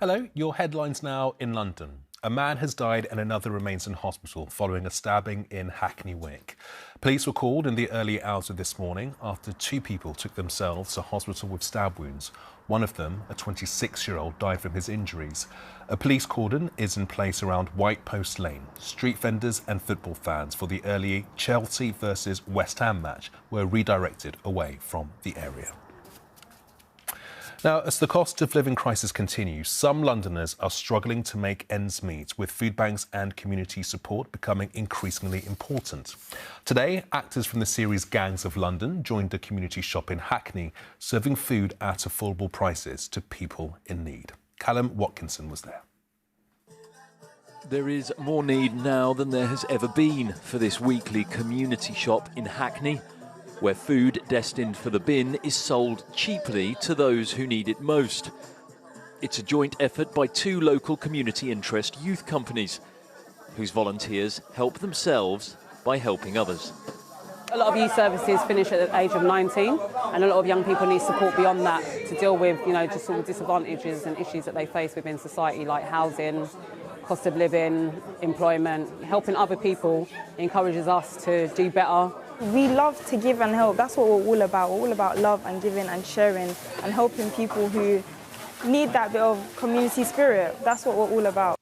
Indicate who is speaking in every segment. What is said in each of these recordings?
Speaker 1: Hello, your headlines now in London. A man has died and another remains in hospital following a stabbing in Hackney Wick. Police were called in the early hours of this morning after two people took themselves to hospital with stab wounds. One of them, a 26-year-old, died from his injuries. A police cordon is in place around White Post Lane. Street vendors and football fans for the early Chelsea versus West Ham match were redirected away from the area. Now, as the cost of living crisis continues, some Londoners are struggling to make ends meet, with food banks and community support becoming increasingly important. Today, actors from the series Gangs of London joined a community shop in Hackney, serving food at affordable prices to people in need. Callum Watkinson was there.
Speaker 2: There is more need now than there has ever been for this weekly community shop in Hackney, where food destined for the bin is sold cheaply to those who need it most. It's a joint effort by two local community interest youth companies, whose volunteers help themselves by helping others.
Speaker 3: A lot of youth services finish at the age of 19, and a lot of young people need support beyond that to deal with, just all the disadvantages and issues that they face within society, like housing, cost of living, employment. Helping other people encourages us to do better.
Speaker 4: We love to give and help. That's what we're all about. We're all about love and giving and sharing and helping people who need that bit of community spirit. That's what we're all about.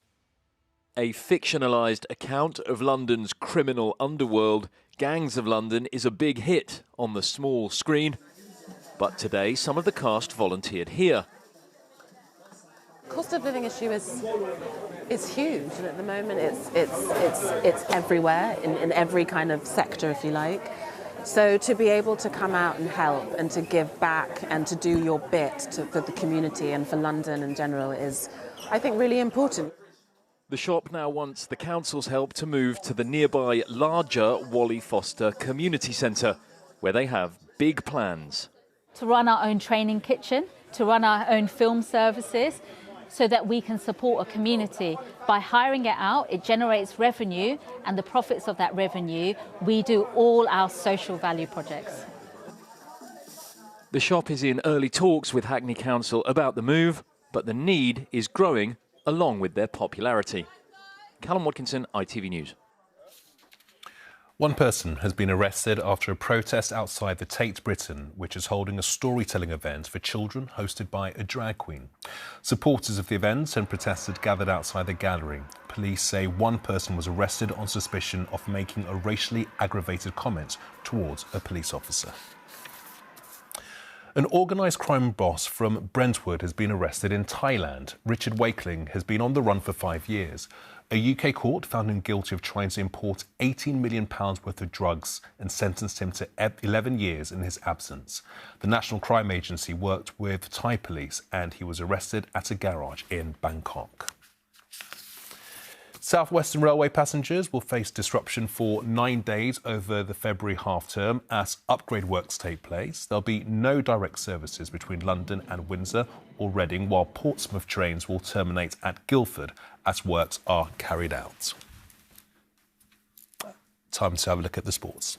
Speaker 2: A fictionalised account of London's criminal underworld, Gangs of London is a big hit on the small screen. But today, some of the cast volunteered here.
Speaker 5: Cost of living issue is huge, and at the moment it's everywhere in every kind of sector, if you like. So to be able to come out and help and to give back and to do your bit for the community and for London in general is, I think, really important.
Speaker 2: The shop now wants the council's help to move to the nearby larger Wally Foster Community Centre, where they have big plans.
Speaker 6: To run our own training kitchen, to run our own film services, so that we can support a community. By hiring it out, it generates revenue, and the profits of that revenue, we do all our social value projects.
Speaker 2: The shop is in early talks with Hackney Council about the move, but the need is growing along with their popularity. Callum Watkinson, ITV News.
Speaker 1: One person has been arrested after a protest outside the Tate Britain, which is holding a storytelling event for children hosted by a drag queen. Supporters of the event and protesters gathered outside the gallery. Police say one person was arrested on suspicion of making a racially aggravated comment towards a police officer. An organised crime boss from Brentwood has been arrested in Thailand. Richard Wakeling has been on the run for 5 years. A UK court found him guilty of trying to import £18 million worth of drugs and sentenced him to 11 years in his absence. The National Crime Agency worked with Thai police and he was arrested at a garage in Bangkok. South Western Railway passengers will face disruption for 9 days over the February half-term as upgrade works take place. There'll be no direct services between London and Windsor or Reading, while Portsmouth trains will terminate at Guildford as works are carried out. Time to have a look at the sports.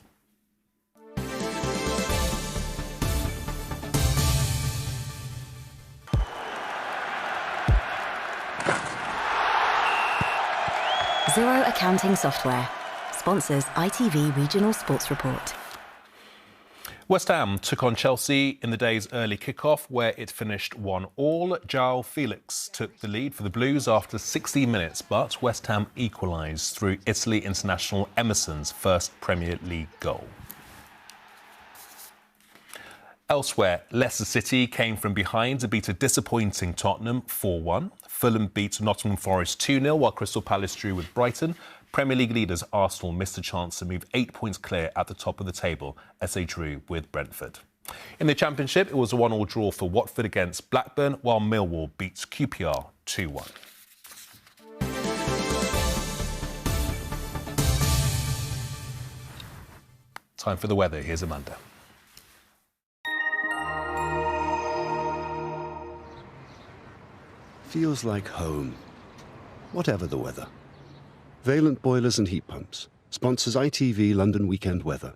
Speaker 7: Zero Accounting Software sponsors ITV Regional Sports Report.
Speaker 1: West Ham took on Chelsea in the day's early kick-off, where it finished 1-1. João Felix took the lead for the Blues after 60 minutes, but West Ham equalised through Italy international Emerson's first Premier League goal. Elsewhere, Leicester City came from behind to beat a disappointing Tottenham 4-1. Fulham beat Nottingham Forest 2-0, while Crystal Palace drew with Brighton. Premier League leaders Arsenal missed a chance to move 8 points clear at the top of the table as they drew with Brentford. In the Championship, it was a 1-1 draw for Watford against Blackburn, while Millwall beat QPR 2-1. Time for the weather. Here's Amanda.
Speaker 8: Feels like home, whatever the weather. Valent Boilers and Heat Pumps sponsors ITV London Weekend Weather.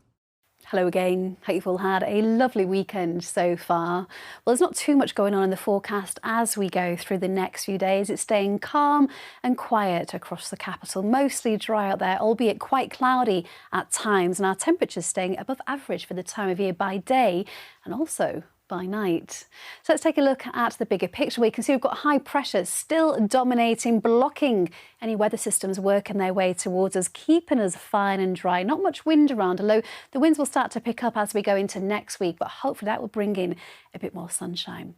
Speaker 9: Hello again. Hope you've all had a lovely weekend so far. Well, there's not too much going on in the forecast as we go through the next few days. It's staying calm and quiet across the capital, mostly dry out there, albeit quite cloudy at times, and our temperatures staying above average for the time of year by day and also by night. So let's take a look at the bigger picture. We can see we've got high pressure still dominating, blocking any weather systems working their way towards us, keeping us fine and dry. Not much wind around, although the winds will start to pick up as we go into next week, but hopefully that will bring in a bit more sunshine.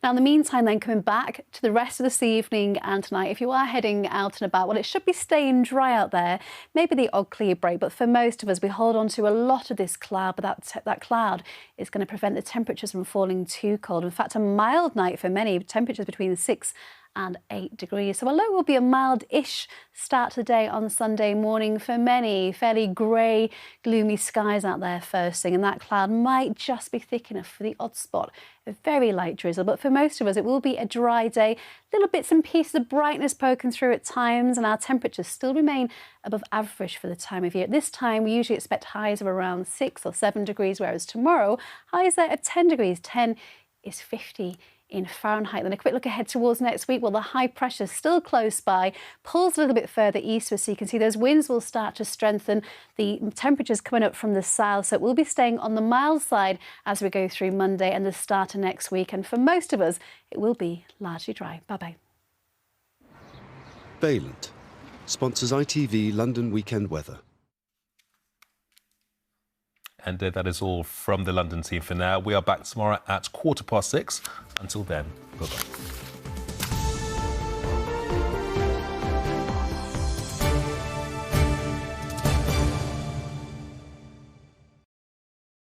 Speaker 9: Now, in the meantime, then, coming back to the rest of this evening and tonight, if you are heading out and about, well, it should be staying dry out there. Maybe the odd clear break, but for most of us, we hold on to a lot of this cloud, but that cloud is going to prevent the temperatures from falling too cold. In fact, a mild night for many, temperatures between 6 and 8 degrees. So although it will be a mild-ish start to the day on Sunday morning for many, fairly grey, gloomy skies out there first thing, and that cloud might just be thick enough for the odd spot of very light drizzle. But for most of us, it will be a dry day. Little bits and pieces of brightness poking through at times, and our temperatures still remain above average for the time of year. At this time, we usually expect highs of around 6 or 7 degrees, whereas tomorrow, highs there of 10 degrees. 10 is 50 in Fahrenheit. Then a quick look ahead towards next week. Well, the high pressure still close by, pulls a little bit further eastward, so you can see those winds will start to strengthen. The temperatures coming up from the south, so it will be staying on the mild side as we go through Monday and the start of next week. And for most of us, it will be largely dry. Bye-bye.
Speaker 8: Valent sponsors ITV London Weekend Weather.
Speaker 1: And that is all from the London team for now. We are back tomorrow at 6:15. Until then, bye-bye.